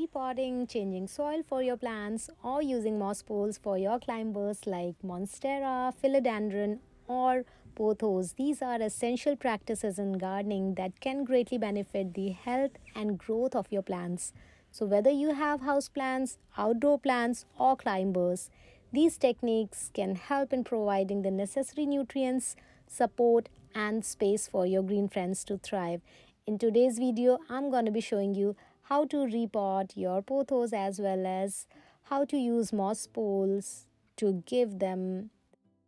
repotting, changing soil for your plants, or using moss poles for your climbers like Monstera, Philodendron, or Pothos. These are essential practices in gardening that can greatly benefit the health and growth of your plants. So, whether you have house plants, outdoor plants, or climbers, these techniques can help in providing the necessary nutrients, support, and space for your green friends to thrive. In today's video, I'm going to be showing you how to repot your pothos as well as how to use moss poles to give them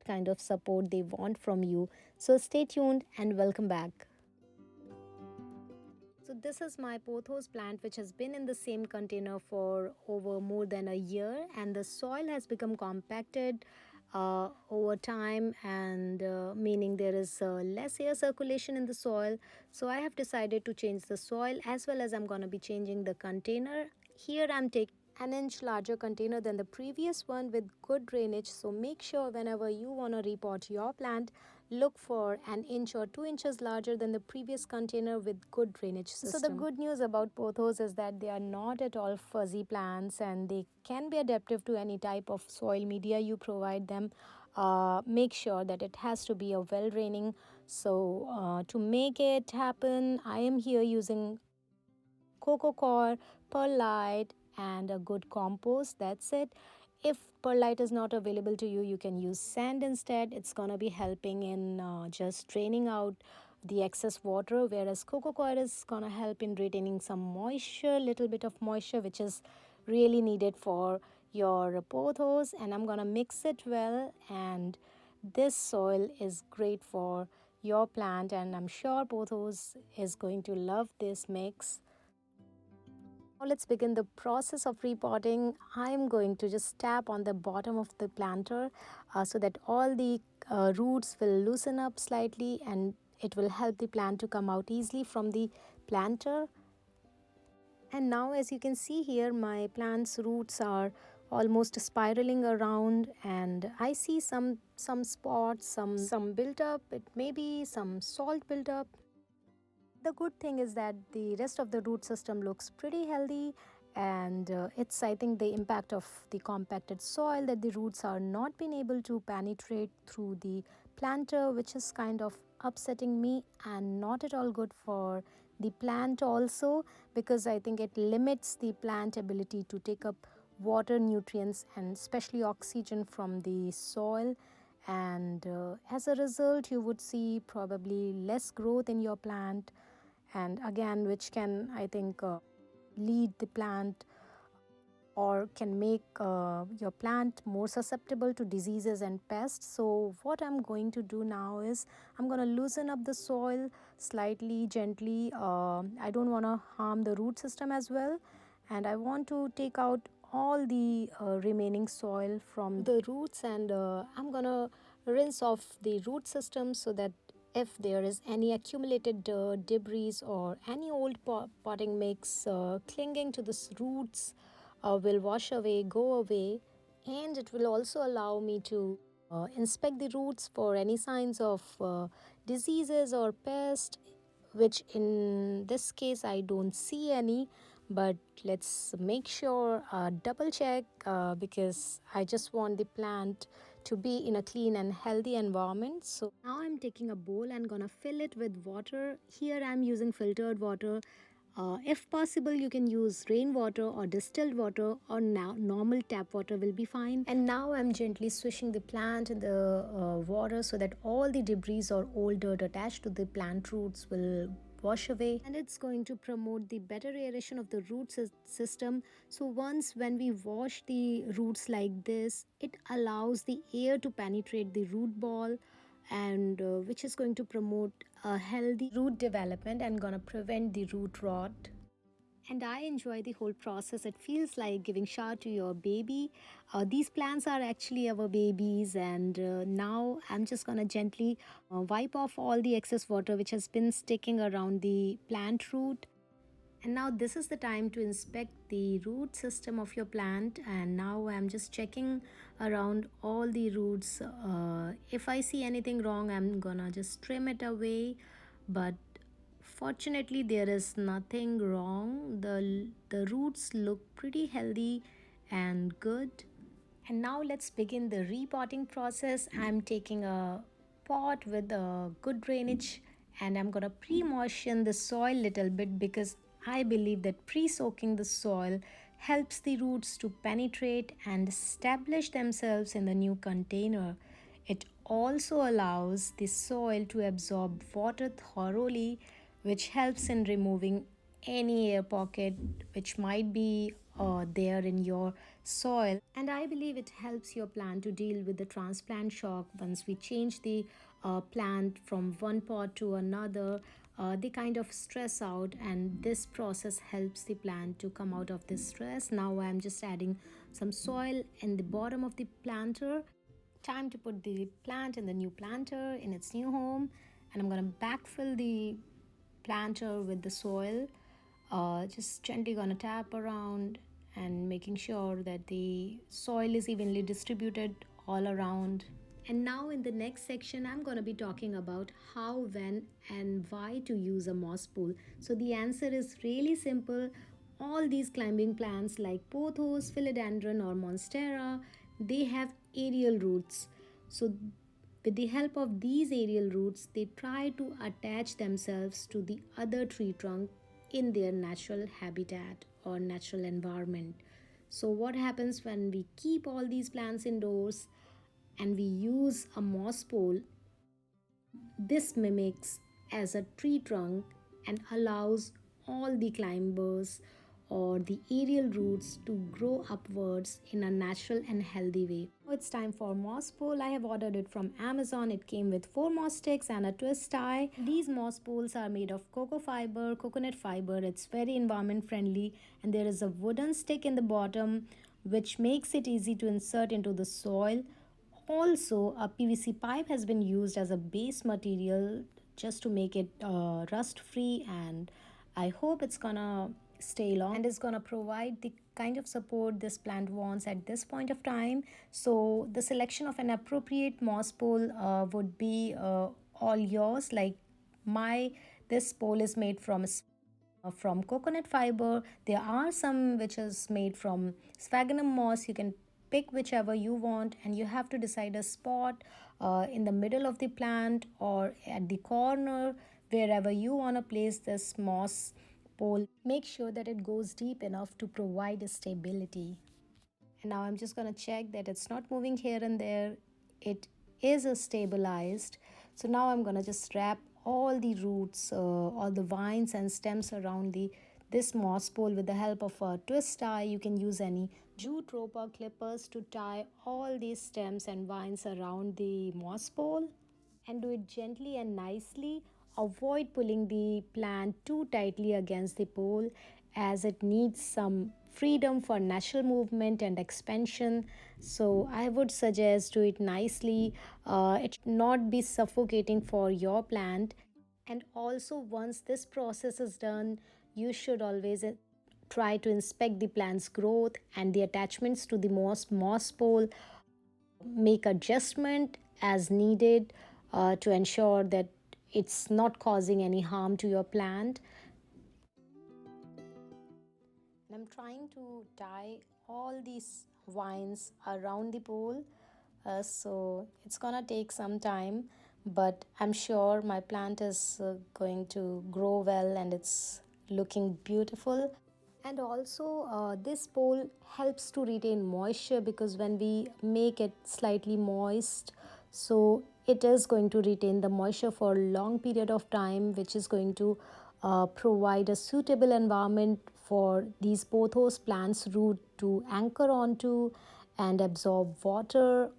kind of support they want from you. So stay tuned and welcome back. So this is my pothos plant which has been in the same container for over more than a year, and the soil has become compacted over time, and meaning there is less air circulation in the soil. So I have decided to change the soil as well as I'm going to be changing the container. Here I'm taking an inch larger container than the previous one with good drainage. So make sure whenever you want to repot your plant, look for an inch or 2 inches larger than the previous container with good drainage system. So the good news about pothos is that they are not at all fuzzy plants and they can be adaptive to any type of soil media you provide them. Make sure that it has to be a well draining. So to make it happen, I am here using coco coir, perlite, and a good compost. That's it. If perlite is not available to you, you can use sand instead. It's gonna be helping in just draining out the excess water, whereas coco coir is gonna help in retaining some moisture, little bit of moisture, which is really needed for your pothos. And I'm gonna mix it well, and this soil is great for your plant, and I'm sure pothos is going to love this mix. Now let's begin the process of repotting. I am going to just tap on the bottom of the planter so that all the roots will loosen up slightly, and it will help the plant to come out easily from the planter. And now as you can see here, my plant's roots are almost spiraling around, and I see some spots, some built up. It may be some salt built up. The good thing is that the rest of the root system looks pretty healthy, and it's, I think, the impact of the compacted soil that the roots are not being able to penetrate through the planter, which is kind of upsetting me and not at all good for the plant also, because I think it limits the plant ability to take up water, nutrients, and especially oxygen from the soil. And as a result, you would see probably less growth in your plant, and again, which can, I think, lead the plant or can make your plant more susceptible to diseases and pests. So what I'm going to do now is I'm going to loosen up the soil slightly, gently. I don't want to harm the root system as well, and I want to take out all the remaining soil from the roots, and I'm gonna rinse off the root system so that if there is any accumulated dirt, debris, or any old potting mix clinging to the roots, will wash away, go away. And it will also allow me to inspect the roots for any signs of diseases or pest, which in this case I don't see any. But let's make sure, double check, because I just want the plant to be in a clean and healthy environment. So now I'm taking a bowl and gonna fill it with water. Here I'm using filtered water. If possible, you can use rainwater or distilled water, or now normal tap water will be fine. And now I'm gently swishing the plant in the water so that all the debris or old dirt attached to the plant roots will wash away, and it's going to promote the better aeration of the root system. So once when we wash the roots like this, it allows the air to penetrate the root ball, and which is going to promote a healthy root development and gonna prevent the root rot. And I enjoy the whole process. It feels like giving shower to your baby. These plants are actually our babies, and now I'm just gonna gently wipe off all the excess water which has been sticking around the plant root. And now this is the time to inspect the root system of your plant, and now I'm just checking around all the roots. If I see anything wrong, I'm gonna just trim it away. But Fortunately, there is nothing wrong. The roots look pretty healthy and good. And now let's begin the repotting process. I'm taking a pot with a good drainage and I'm gonna pre-moisten the soil little bit because I believe that pre-soaking the soil helps the roots to penetrate and establish themselves in the new container. It also allows the soil to absorb water thoroughly, which helps in removing any air pocket which might be there in your soil. And I believe it helps your plant to deal with the transplant shock once we change the plant from one pot to another. They kind of stress out, and this process helps the plant to come out of this stress. Now I'm just adding some soil in the bottom of the planter. Time to put the plant in the new planter in its new home, and I'm going to backfill the planter with the soil. Just gently gonna tap around and making sure that the soil is evenly distributed all around. And now in the next section, I'm going to be talking about how, when, and why to use a moss pool. So the answer is really simple. All these climbing plants like pothos, philodendron, or monstera, they have aerial roots. So with the help of these aerial roots, they try to attach themselves to the other tree trunk in their natural habitat or natural environment. So, what happens when we keep all these plants indoors and we use a moss pole? This mimics as a tree trunk and allows all the climbers or the aerial roots to grow upwards in a natural and healthy way. Now it's time for moss pole. I have ordered it from Amazon. It came with 4 moss sticks and a twist tie. These moss poles are made of cocoa fiber, coconut fiber. It's very environment friendly, and there is a wooden stick in the bottom which makes it easy to insert into the soil. Also, a PVC pipe has been used as a base material just to make it rust free, and I hope it's gonna stay long and is gonna provide the kind of support this plant wants at this point of time. So, the selection of an appropriate moss pole would be all yours. Like my this pole is made from coconut fiber. There are some which is made from sphagnum moss. You can pick whichever you want, and you have to decide a spot in the middle of the plant or at the corner, wherever you want to place this moss pole. Make sure that it goes deep enough to provide stability. And now I'm just going to check that it's not moving here and there. It is stabilized. So now I'm going to just wrap all the roots, all the vines and stems around the this moss pole with the help of a twist tie. You can use any jute rope or clippers to tie all these stems and vines around the moss pole, and do it gently and nicely. Avoid pulling the plant too tightly against the pole as it needs some freedom for natural movement and expansion. So I would suggest do it nicely. It should not be suffocating for your plant. And also, once this process is done, you should always try to inspect the plant's growth and the attachments to the moss pole. Make adjustment as needed to ensure that it's not causing any harm to your plant. And I'm trying to tie all these vines around the pole, so it's gonna take some time, but I'm sure my plant is going to grow well and it's looking beautiful. And also, this pole helps to retain moisture because when we make it slightly moist, so it is going to retain the moisture for a long period of time, which is going to provide a suitable environment for these pothos plants root to anchor onto and absorb water,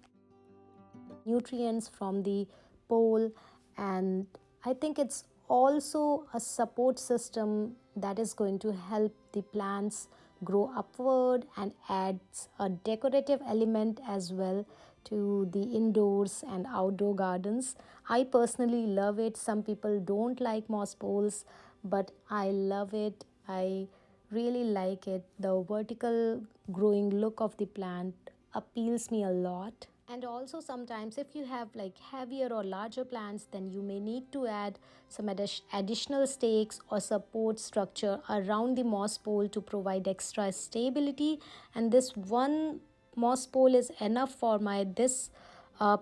nutrients from the pole. And I think it's also a support system that is going to help the plants grow upward and adds a decorative element as well to the indoors and outdoor gardens. I personally love it. Some people don't like moss poles, but I love it. I really like it. The vertical growing look of the plant appeals me a lot. And also sometimes if you have like heavier or larger plants, then you may need to add some additional stakes or support structure around the moss pole to provide extra stability. And this one moss pole is enough for my this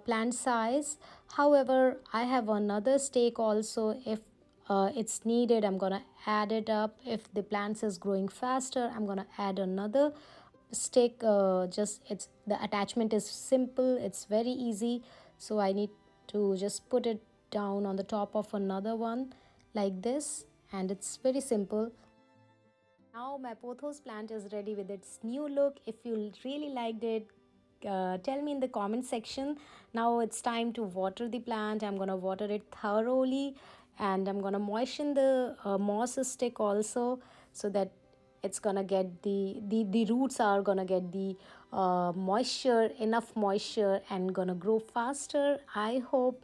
plant size. However, I have another stake also. If it's needed, I'm gonna add it up. If the plants is growing faster, I'm gonna add another stick. Just it's the attachment is simple, it's very easy, so I need to just put it down on the top of another one like this, and it's very simple. Now my pothos plant is ready with its new look. If you really liked it, tell me in the comment section. Now it's time to water the plant. I'm gonna water it thoroughly, and I'm gonna moisten the moss stick also, so that it's gonna get the roots are gonna get the moisture, enough moisture, and gonna grow faster, I hope.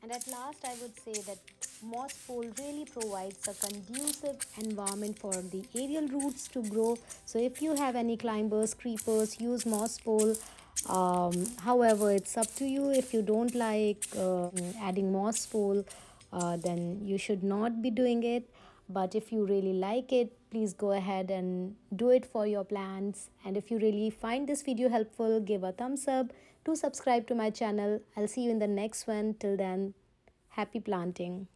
And at last, I would say that moss pole really provides a conducive environment for the aerial roots to grow. So if you have any climbers, creepers, use moss pole. However, it's up to you. If you don't like adding moss pole, then you should not be doing it. But if you really like it, please go ahead and do it for your plants. And if you really find this video helpful, give a thumbs up. Do subscribe to my channel. I'll see you in the next one. Till then, happy planting.